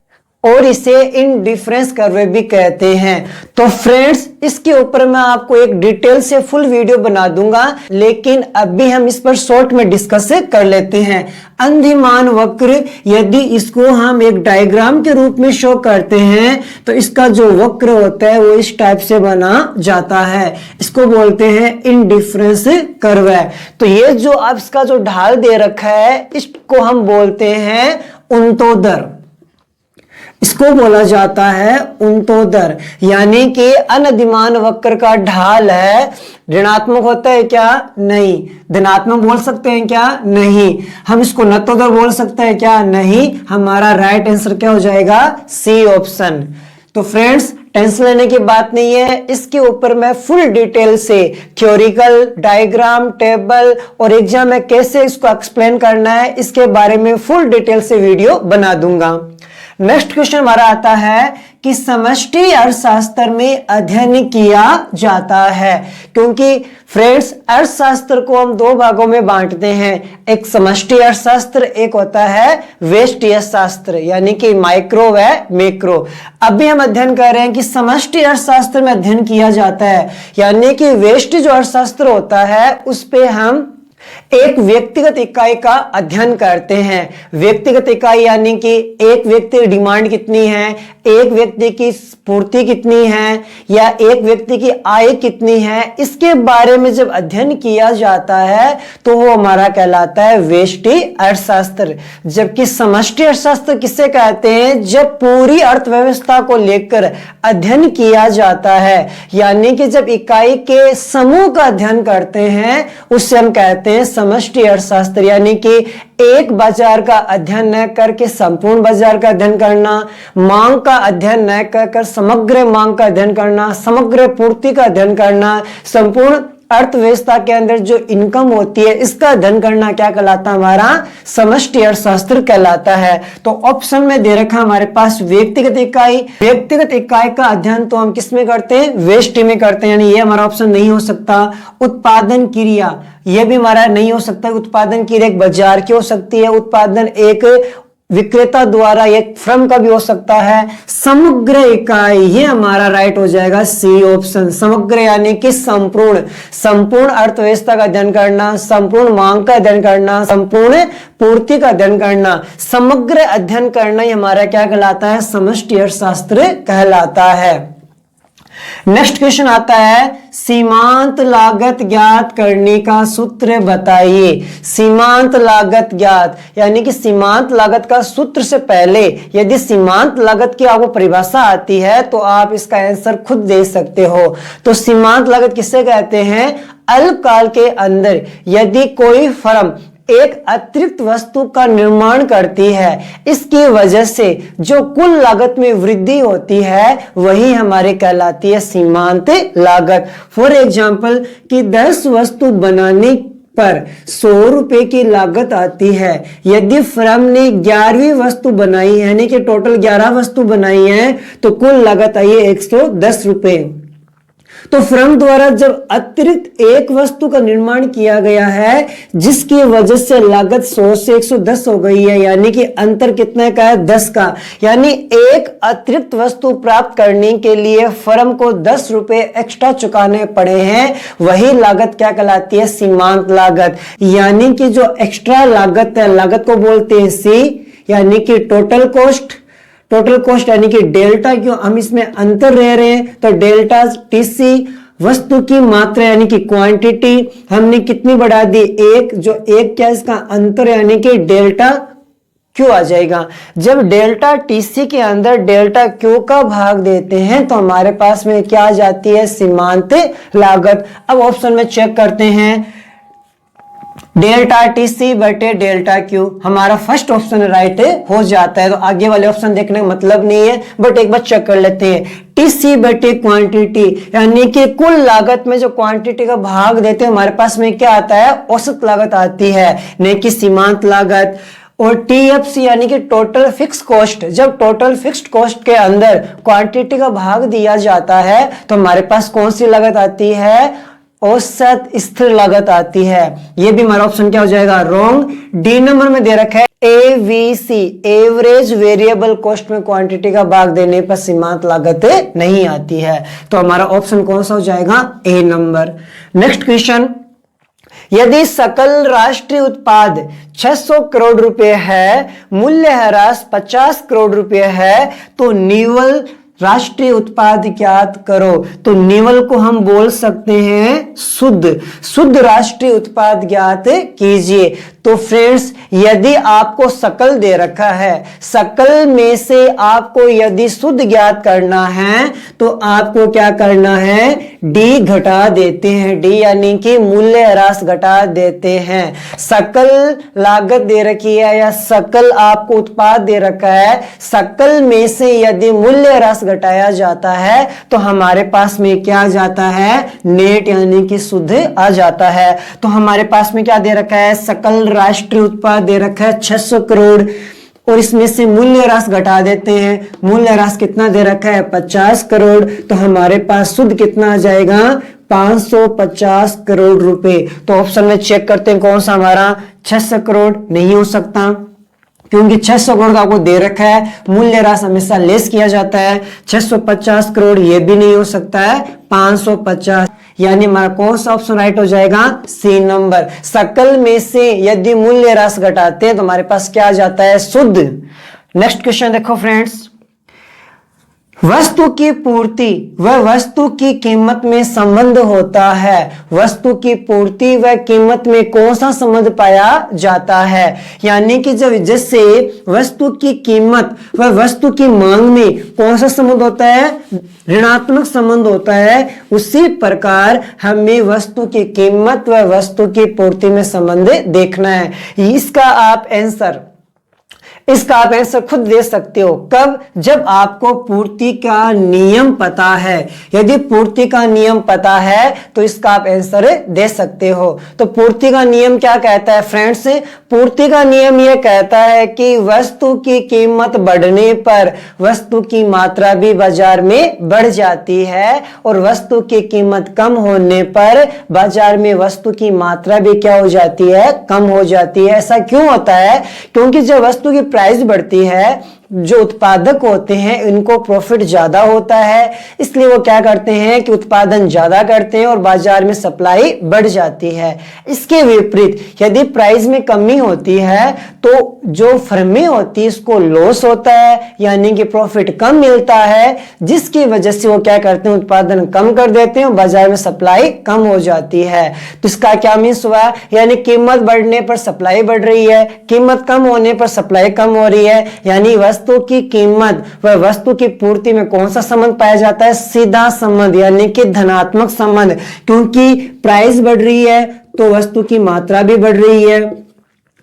और इसे इंडिफरेंस कर्व भी कहते हैं। तो फ्रेंड्स, इसके ऊपर मैं आपको एक डिटेल से फुल वीडियो बना दूंगा, लेकिन अभी हम इस पर शॉर्ट में डिस्कस कर लेते हैं। अंधिमान वक्र, यदि इसको हम एक डायग्राम के रूप में शो करते हैं तो इसका जो वक्र होता है वो इस टाइप से बना जाता है। इसको बोलते हैं इंडिफरेंस कर्व। तो ये जो अब इसका जो ढाल दे रखा है इसको हम बोलते हैं उन्तोदर। इसको बोला जाता है उन्तोदर, यानी कि अनधिमान वक्र का ढाल है। ऋणात्मक होता है क्या? नहीं। धनात्मक बोल सकते हैं क्या? नहीं। हम इसको नतोदर बोल सकते हैं क्या? नहीं। हमारा राइट आंसर क्या हो जाएगा? C option. तो फ्रेंड्स, टेंशन लेने की बात नहीं है, इसके ऊपर मैं फुल डिटेल से थ्योरिकल, डायग्राम, टेबल और एग्जाम में कैसे इसको एक्सप्लेन करना है इसके बारे में फुल डिटेल से वीडियो बना दूंगा। नेक्स्ट क्वेश्चन हमारा आता है कि समष्टि अर्थशास्त्र में अध्ययन किया जाता है, क्योंकि फ्रेंड्स अर्थशास्त्र को हम दो भागों में बांटते हैं, एक समष्टि अर्थशास्त्र, एक होता है व्यष्टि अर्थशास्त्र, यानी कि माइक्रो व मैक्रो। अभी हम अध्ययन कर रहे हैं कि समष्टि अर्थशास्त्र में अध्ययन किया जाता है, यानी कि व्यष्टि जो अर्थशास्त्र होता है उस पे हम एक व्यक्तिगत इकाई का अध्ययन करते हैं। व्यक्तिगत इकाई यानी कि एक व्यक्ति की डिमांड कितनी है, एक व्यक्ति की पूर्ति कितनी है, या एक व्यक्ति की आय कितनी है, इसके बारे में जब अध्ययन किया जाता है तो वो हमारा कहलाता है व्यष्टि अर्थशास्त्र। जबकि समष्टि अर्थशास्त्र किसे कहते हैं? जब पूरी अर्थव्यवस्था को लेकर अध्ययन किया जाता है, यानी कि जब इकाई के समूह का अध्ययन करते हैं उससे हम कहते हैं समष्टि अर्थशास्त्र। यानी कि एक बाजार का अध्ययन न करके संपूर्ण बाजार का अध्ययन करना, मांग का अध्ययन न कर समग्र मांग का अध्ययन करना, समग्र पूर्ति का अध्ययन करना, संपूर्ण अर्थव्यवस्था के अंदर जो इनकम होती है इसका अध्ययन करना क्या कहलाता है? हमारा समष्टि अर्थशास्त्र कहलाता है। तो ऑप्शन में दे रखा हमारे पास व्यक्तिगत इकाई। व्यक्तिगत इकाई का अध्ययन तो हम किस में करते हैं? व्यष्टि में करते हैं, यानी ये हमारा ऑप्शन नहीं हो सकता। उत्पादन क्रिया, यह भी हमारा नहीं हो सकता। उत्पादन क्रिया एक बाजार की हो सकती है, उत्पादन एक विक्रेता द्वारा एक फर्म का भी हो सकता है। समग्र इकाई, ये हमारा राइट हो जाएगा सी ऑप्शन। समग्र यानी कि संपूर्ण, संपूर्ण अर्थव्यवस्था का अध्ययन करना, संपूर्ण मांग का अध्ययन करना, संपूर्ण पूर्ति का अध्ययन करना, समग्र अध्ययन करना, ये हमारा क्या कहलाता है? समष्टि अर्थशास्त्र कहलाता है। नेक्स्ट क्वेश्चन आता है, सीमांत लागत ज्ञात करने का सूत्र बताइए। सीमांत लागत ज्ञात, यानी कि सीमांत लागत का सूत्र से पहले यदि सीमांत लागत की आपको परिभाषा आती है तो आप इसका आंसर खुद दे सकते हो। तो सीमांत लागत किसे कहते हैं? अल्पकाल के अंदर यदि कोई फर्म एक अतिरिक्त वस्तु का निर्माण करती है, इसकी वजह से जो कुल लागत में वृद्धि होती है वही हमारे कहलाती है सीमांत लागत। फॉर एग्जाम्पल कि 10 वस्तु बनाने पर 100 रुपए की लागत आती है। यदि फर्म ने 11वीं वस्तु बनाई, यानी कि टोटल 11 वस्तु बनाई है, तो कुल लागत आई है 110 रुपए। तो फर्म द्वारा जब अतिरिक्त एक वस्तु का निर्माण किया गया है जिसकी वजह से लागत 100 से 110 हो गई है, यानी कि अंतर कितने का है? 10 का। यानी एक अतिरिक्त वस्तु प्राप्त करने के लिए फर्म को 10 रुपए एक्स्ट्रा चुकाने पड़े हैं, वही लागत क्या कहलाती है? सीमांत लागत। यानी कि जो एक्स्ट्रा लागत है, लागत को बोलते हैं सी, यानी कि टोटल कॉस्ट। टोटल कॉस्ट यानी कि डेल्टा, क्यों हम इसमें अंतर रह रहे हैं तो डेल्टा टीसी। वस्तु की मात्रा यानी कि क्वांटिटी हमने कितनी बढ़ा दी? एक। जो एक क्या इसका अंतर यानी कि डेल्टा क्यू आ जाएगा। जब डेल्टा टीसी के अंदर डेल्टा क्यू का भाग देते हैं तो हमारे पास में क्या आ जाती है? सीमांत लागत। अब ऑप्शन में चेक करते हैं, डेल्टा टीसी बटे डेल्टा क्यू, हमारा फर्स्ट ऑप्शन राइट हो जाता है। तो आगे वाले ऑप्शन देखने का मतलब नहीं है, बट एक बार चेक कर लेते हैं। टीसी बटे क्वांटिटी, यानी कि कुल लागत में जो क्वांटिटी का भाग देते हैं हमारे पास में क्या आता है? औसत लागत आती है, नहीं कि सीमांत लागत। और टीएफसी यानी कि टोटल फिक्स कॉस्ट, जब टोटल फिक्स्ड कॉस्ट के अंदर क्वांटिटी का भाग दिया जाता है तो हमारे पास कौन सी लागत आती है? औसत स्थिर लागत आती है। ये भी हमारा ऑप्शन क्या हो जाएगा, रॉन्ग। डी नंबर में दे रखा है AVC, एवरेज वेरिएबल कॉस्ट में क्वांटिटी का भाग देने पर सीमांत लागत नहीं आती है। तो हमारा ऑप्शन कौन सा हो जाएगा, ए नंबर। नेक्स्ट क्वेश्चन, यदि सकल राष्ट्रीय उत्पाद 600 करोड़ रुपए है, मूल्यह्रास 50 करोड़ रुपए है, तो निवल राष्ट्रीय उत्पाद ज्ञात करो। तो निवल को हम बोल सकते हैं शुद्ध राष्ट्रीय उत्पाद ज्ञात कीजिए। तो फ्रेंड्स, यदि आपको सकल दे रखा है, सकल में से आपको यदि शुद्ध ज्ञात करना है तो आपको क्या करना है, डी घटा देते हैं। डी यानी कि मूल्यह्रास घटा देते हैं। सकल लागत दे रखी है या सकल आपको उत्पाद दे रखा है, सकल में से यदि मूल्यह्रास घटाया जाता है तो हमारे पास में क्या आ जाता है, नेट यानी कि शुद्ध आ जाता है। तो हमारे पास में क्या दे रखा है, सकल राष्ट्रीय उत्पाद दे रखा है 600 करोड़ और इसमें से मूल्यह्रास घटा देते हैं। मूल्यह्रास कितना दे रखा है, 50 करोड़। तो हमारे पास शुद्ध कितना आ जाएगा, 550 करोड़ रुपए। तो ऑप्शन में चेक करते हैं कौन सा हमारा, 600 करोड़ नहीं हो सकता क्योंकि 600 करोड़ का आपको दे रखा है, मूल्यह्रास हमेशा लेस किया जाता है। 650 करोड़ ये भी नहीं हो सकता है, 550, यानी हमारा कौन सा ऑप्शन राइट हो जाएगा, सी नंबर। सकल में से यदि मूल्यह्रास घटाते हैं तो हमारे पास क्या आ जाता है, शुद्ध। नेक्स्ट क्वेश्चन देखो फ्रेंड्स, वस्तु की पूर्ति व वस्तु की कीमत में संबंध होता है। वस्तु की पूर्ति व कीमत में कौन सा संबंध पाया जाता है, यानी कि जब जैसे वस्तु की कीमत व वस्तु की मांग में कौन सा संबंध होता है, ऋणात्मक संबंध होता है, उसी प्रकार हमें वस्तु की कीमत व वस्तु की पूर्ति में संबंध देखना है। इसका आप आंसर खुद दे सकते हो। कब, जब आपको पूर्ति का नियम पता है। यदि पूर्ति का नियम पता है तो इसका आप आंसर दे सकते हो। तो पूर्ति का नियम क्या कहता है फ्रेंड्स, पूर्ति का नियम यह कहता है कि वस्तु की कीमत बढ़ने पर वस्तु की मात्रा भी बाजार में बढ़ जाती है और वस्तु की कीमत कम होने पर बाजार में वस्तु की मात्रा भी क्या हो जाती है, कम हो जाती है। ऐसा क्यों होता है, क्योंकि जब वस्तु की प्राइस बढ़ती है, जो उत्पादक होते हैं इनको प्रॉफिट ज्यादा होता है, इसलिए वो क्या करते हैं कि उत्पादन ज्यादा करते हैं और बाजार में सप्लाई बढ़ जाती है। इसके विपरीत यदि प्राइस में कमी होती है तो जो फर्में होती है उसको लॉस होता है, यानी कि प्रॉफिट कम मिलता है, जिसकी वजह से वो क्या करते हैं, उत्पादन कम कर देते हैं और बाजार में सप्लाई कम हो जाती है। तो इसका क्या मीन्स हुआ, यानी कीमत बढ़ने पर सप्लाई बढ़ रही है, कीमत कम होने पर सप्लाई कम हो रही है, यानी वस्तु की कीमत व वस्तु की पूर्ति में कौन सा संबंध पाया जाता है, सीधा संबंध, यानी कि धनात्मक संबंध। क्योंकि प्राइस बढ़ रही है तो वस्तु की मात्रा भी बढ़ रही है,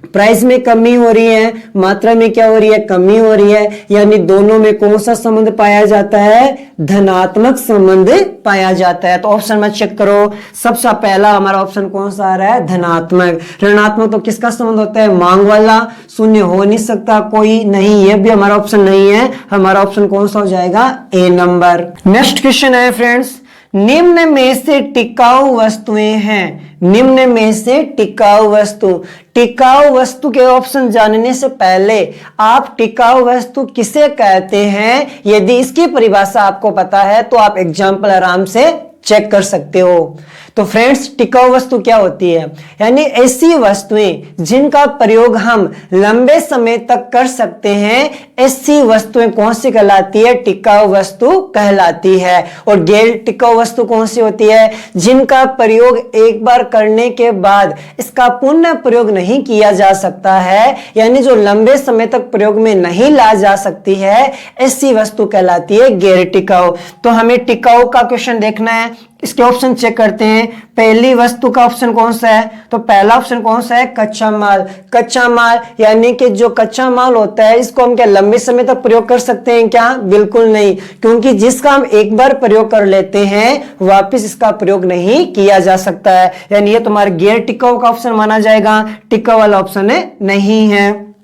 प्राइस में कमी हो रही है, मात्रा में क्या हो रही है, कमी हो रही है, यानी दोनों में कौन सा संबंध पाया जाता है, धनात्मक संबंध पाया जाता है। तो ऑप्शन में चेक करो, सबसे पहला हमारा ऑप्शन कौन सा आ रहा है, धनात्मक। ऋणात्मक तो किसका संबंध होता है, मांग वाला, शून्य हो नहीं सकता कोई, नहीं, ये भी हमारा ऑप्शन नहीं है। हमारा ऑप्शन कौन सा हो जाएगा, ए नंबर। नेक्स्ट क्वेश्चन है फ्रेंड्स, निम्न में से टिकाऊ वस्तुएं हैं। निम्न में से टिकाऊ वस्तु, टिकाऊ वस्तु के ऑप्शन जानने से पहले आप टिकाऊ वस्तु किसे कहते हैं, यदि इसकी परिभाषा आपको पता है तो आप एग्जाम्पल आराम से चेक कर सकते हो। तो फ्रेंड्स, टिकाऊ वस्तु क्या होती है, यानी ऐसी वस्तुएं जिनका प्रयोग हम लंबे समय तक कर सकते हैं, ऐसी वस्तुएं कौन सी कहलाती है, टिकाऊ वस्तु कहलाती है। और गैर टिकाऊ वस्तु कौन सी होती है, जिनका प्रयोग एक बार करने के बाद इसका पुनः प्रयोग नहीं किया जा सकता है, यानी जो लंबे समय तक प्रयोग में नहीं ला जा सकती है, ऐसी वस्तु कहलाती है गैर टिकाऊ। तो हमें टिकाऊ का क्वेश्चन देखना है, इसके ऑप्शन चेक करते हैं। पहली वस्तु का ऑप्शन कौन सा है, तो पहला ऑप्शन कौन सा है, कच्चा माल। कच्चा माल यानी कि जो कच्चा माल होता है इसको हम क्या लंबे समय तक प्रयोग कर सकते हैं क्या, बिल्कुल नहीं, क्योंकि जिसका हम एक बार प्रयोग कर लेते हैं वापस इसका प्रयोग नहीं किया जा सकता है, यानी ये तुम्हारे गैर टिकाऊ का ऑप्शन माना जाएगा, टिकाऊ वाला ऑप्शन नहीं है।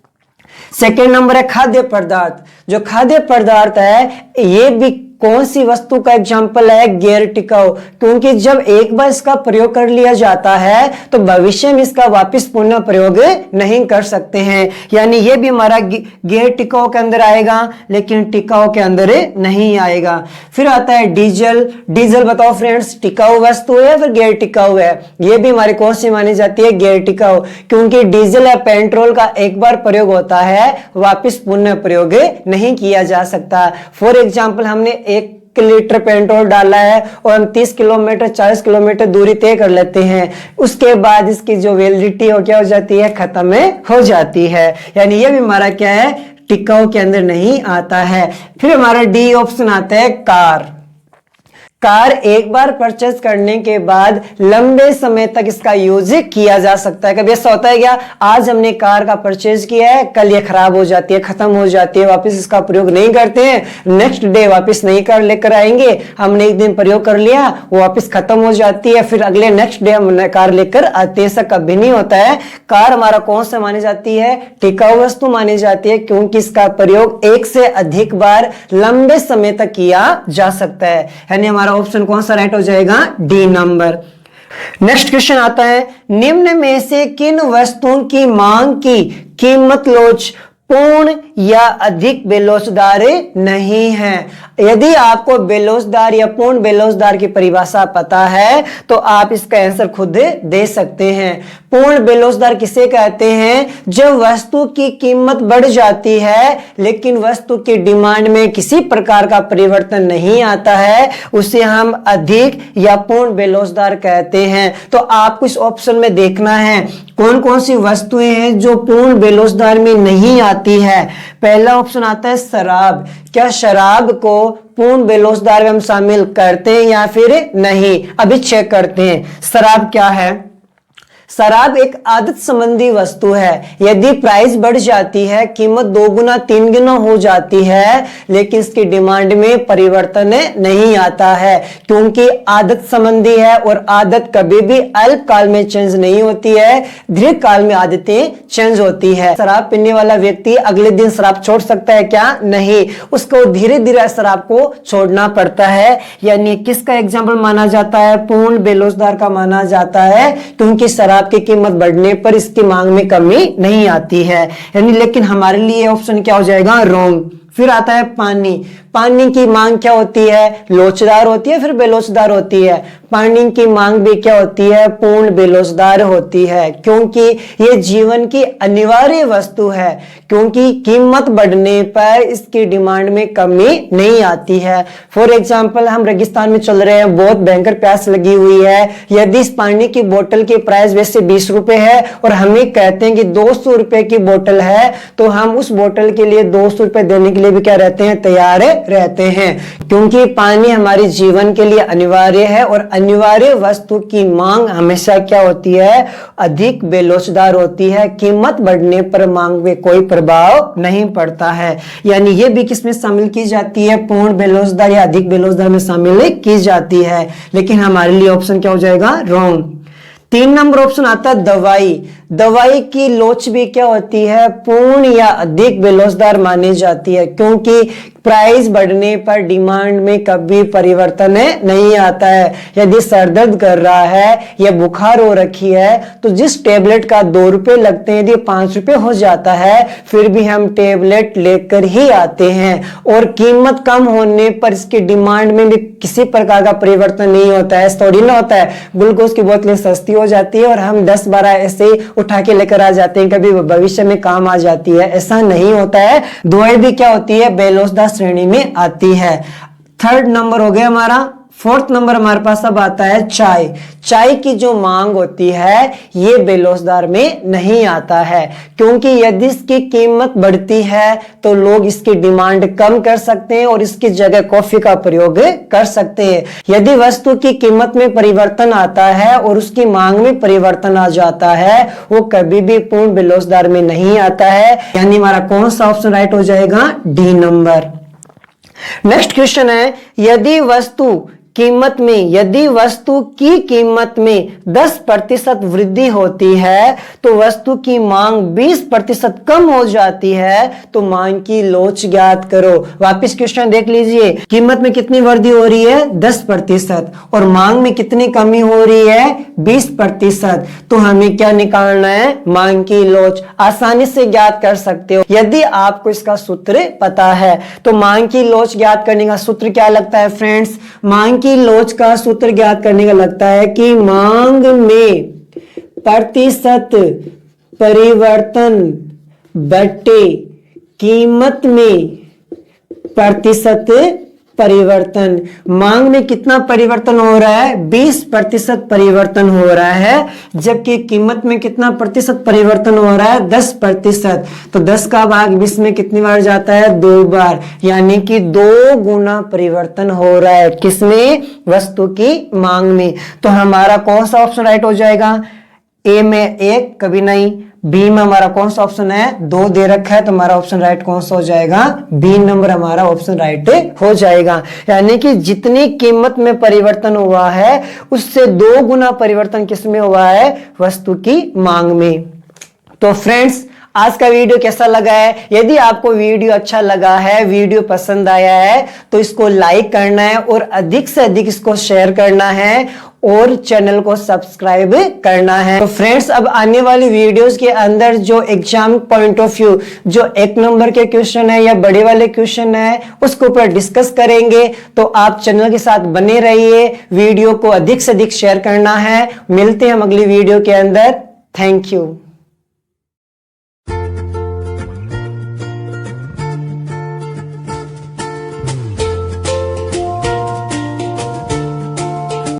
सेकेंड नंबर है खाद्य पदार्थ। जो खाद्य पदार्थ है ये भी कौन सी वस्तु का एग्जाम्पल है? गैर टिकाऊ, क्योंकि जब एक बार इसका प्रयोग कर लिया जाता है तो भविष्य में इसका वापस पुनः प्रयोग नहीं कर सकते हैं। यानी ये भी हमारा गैर टिकाऊ के अंदर आएगा, लेकिन टिकाऊ के अंदर नहीं आएगा। फिर आता है डीजल। डीजल बताओ फ्रेंड्स, टिकाऊ वस्तु है फिर गैर टिकाऊ है? ये भी हमारी कौन सी मानी जाती है? गैर टिकाऊ, क्योंकि डीजल या पेट्रोल का एक बार प्रयोग होता है, वापस पुनः प्रयोग नहीं किया जा सकता। फॉर एग्जाम्पल, हमने 1 लीटर पेट्रोल डाला है और हम 30 किलोमीटर 40 किलोमीटर दूरी तय कर लेते हैं, उसके बाद इसकी जो वैलिडिटी हो क्या हो जाती है? खत्म हो जाती है। यानी ये भी हमारा क्या है? टिकाऊ के अंदर नहीं आता है। फिर हमारा डी ऑप्शन आता है कार। कार एक बार परचेज करने के बाद लंबे समय तक इसका यूज किया जा सकता है। कभी ऐसा होता है क्या, आज हमने कार का परचेज किया है, कल ये खराब हो जाती है, खत्म हो जाती है, वापस इसका प्रयोग नहीं करते हैं, नेक्स्ट डे वापस नहीं कर लेकर आएंगे, हमने एक दिन प्रयोग कर लिया, वो वापस खत्म हो जाती है, फिर अगले नेक्स्ट डे हम कार लेकर आते हैं। ऐसा कभी नहीं होता है। कार हमारा कौन सा मानी जाती है? टिकाऊ वस्तु मानी जाती है, क्योंकि इसका प्रयोग एक से अधिक बार लंबे समय तक किया जा सकता है। यानी हमारा ऑप्शन कौन सा राइट हो जाएगा? D number. नेक्स्ट क्वेश्चन आता है, निम्न में से किन वस्तुओं की मांग की कीमत लोच पूर्ण या अधिक बेलोचदार नहीं है? यदि आपको बेलोचदार या पूर्ण बेलोचदार की परिभाषा पता है तो आप इसका आंसर खुद दे सकते हैं। पूर्ण बेलोचदार किसे कहते हैं? जब वस्तु की कीमत बढ़ जाती है लेकिन वस्तु की डिमांड में किसी प्रकार का परिवर्तन नहीं आता है, उसे हम अधिक या पूर्ण बेलोचदार कहते हैं। तो आपको इस ऑप्शन में देखना है कौन कौन सी वस्तुएं हैं जो पूर्ण बेलोचदार में नहीं आती है। पहला ऑप्शन आता है शराब। क्या शराब को पूर्ण बेलोचदार में हम शामिल करते हैं या फिर नहीं? अभी चेक करते हैं। शराब क्या है? शराब एक आदत संबंधी वस्तु है। यदि प्राइस बढ़ जाती है, कीमत 2 गुना 3 गुना हो जाती है, लेकिन इसकी डिमांड में परिवर्तन नहीं आता है, क्योंकि आदत संबंधी है और आदत कभी भी अल्पकाल में चेंज नहीं होती है, दीर्घ काल में आदतें चेंज होती है। शराब पीने वाला व्यक्ति अगले दिन शराब छोड़ सकता है क्या? नहीं, उसको धीरे धीरे शराब को छोड़ना पड़ता है। यानी किसका एग्जाम्पल माना जाता है? पूर्ण बेलोचदार का माना जाता है, क्योंकि शराब की कीमत बढ़ने पर इसकी मांग में कमी नहीं आती है। यानी लेकिन हमारे लिए ऑप्शन क्या हो जाएगा? रॉन्ग। फिर आता है पानी। पानी की मांग क्या होती है? लोचदार होती है फिर बेलोचदार होती है? पानी की मांग भी क्या होती है? पूर्ण बेलोचदार होती है, क्योंकि ये जीवन की अनिवार्य वस्तु है, क्योंकि कीमत बढ़ने पर इसकी डिमांड में कमी नहीं आती है। फॉर एग्जाम्पल, हम रेगिस्तान में चल रहे हैं, बहुत भयंकर प्यास लगी हुई है। यदि इस पानी की बोतल की प्राइस वैसे 20 रुपए है और हमें कहते हैं कि 200 रुपए की बोतल है, तो हम उस बोतल के लिए 200 रुपए देने के लिए भी क्या रहते हैं? तैयार रहते हैं, क्योंकि पानी हमारे जीवन के लिए अनिवार्य है और अनिवार्य वस्तु की मांग हमेशा क्या होती है? अधिक बेलोचदार होती है। कीमत बढ़ने पर मांग में कोई प्रभाव नहीं पड़ता है। यानी ये भी किसमें शामिल की जाती है? पूर्ण बेलोचदार या अधिक बेलोचदार में शामिल की जाती है। लेकिन हमारे लिए ऑप्शन क्या हो जाएगा? रॉन्ग। 3 नंबर ऑप्शन आता है दवाई। दवाई की लोच भी क्या होती है? पूर्ण या अधिक बेलोचदार मानी जाती है, क्योंकि प्राइस बढ़ने पर डिमांड में कभी परिवर्तन नहीं आता है। यदि सर दर्द कर रहा है या बुखार हो रखी है, तो जिस टेबलेट का 2 रुपए लगते हैं, यदि 5 रुपए हो जाता है, फिर भी हम टेबलेट लेकर ही आते हैं। और कीमत कम होने पर इसकी डिमांड में भी किसी प्रकार का परिवर्तन नहीं होता है। थोड़ी ना होता है, ग्लूकोज की बोतलें सस्ती हो जाती है और हम 10-12 ऐसे उठा के लेकर आ जाते हैं, कभी भविष्य में काम आ जाती है। ऐसा नहीं होता है। दवाई भी क्या होती है? बेलोचदार श्रेणी में आती है। 3rd नंबर हो गया हमारा। 4th नंबर हमारे पास अब आता है चाय। चाय की जो मांग होती है ये बेलोचदार में नहीं आता है, क्योंकि यदि इसकी कीमत बढ़ती है तो लोग इसकी डिमांड कम कर सकते हैं और इसकी जगह कॉफी का प्रयोग कर सकते हैं। यदि वस्तु की कीमत में परिवर्तन आता है और उसकी मांग में परिवर्तन आ जाता है, वो कभी भी पूर्ण बेलोचदार में नहीं आता है। यानी हमारा कौन सा ऑप्शन राइट हो जाएगा? D number. नेक्स्ट क्वेश्चन है, यदि वस्तु कीमत में यदि वस्तु की कीमत में 10% वृद्धि होती है तो वस्तु की मांग 20% कम हो जाती है, तो मांग की लोच ज्ञात करो। वापस क्वेश्चन देख लीजिए, कीमत में कितनी वृद्धि हो रही है 10% और मांग में कितनी कमी हो रही है 20%, तो हमें क्या निकालना है, मांग की लोच। आसानी से ज्ञात कर सकते हो यदि आपको इसका सूत्र पता है। तो मांग की लोच ज्ञात करने का सूत्र क्या लगता है फ्रेंड्स, मांग की लोच का सूत्र ज्ञात करने का लगता है कि मांग में प्रतिशत परिवर्तन बटे कीमत में प्रतिशत परिवर्तन। मांग में कितना परिवर्तन हो रहा है 20% परिवर्तन हो रहा है, जबकि कीमत में कितना प्रतिशत परिवर्तन हो रहा है 10%। तो 10 का भाग 20 में कितनी बार जाता है 2 बार, यानी कि 2 गुना परिवर्तन हो रहा है किसमें, वस्तु की मांग में। तो हमारा कौन सा ऑप्शन राइट हो जाएगा, ए में 1 कभी नहीं, बी में हमारा कौन सा ऑप्शन है 2 दे रखा है, तो हमारा ऑप्शन राइट कौन सा हो जाएगा, बी नंबर हमारा ऑप्शन राइट हो जाएगा। यानी कि जितनी कीमत में परिवर्तन हुआ है उससे 2 गुना परिवर्तन किसमें हुआ है, वस्तु की मांग में। तो फ्रेंड्स आज का वीडियो कैसा लगा है, यदि आपको वीडियो अच्छा लगा है, वीडियो पसंद आया है, तो इसको लाइक करना है और अधिक से अधिक इसको शेयर करना है और चैनल को सब्सक्राइब करना है। तो फ्रेंड्स अब आने वाली वीडियोस के अंदर जो एग्जाम पॉइंट ऑफ व्यू जो 1 नंबर के क्वेश्चन है या बड़े वाले क्वेश्चन है उसके ऊपर डिस्कस करेंगे। तो आप चैनल के साथ बने रहिए, वीडियो को अधिक से अधिक शेयर करना है। मिलते हैं हम अगली वीडियो के अंदर। Thank you.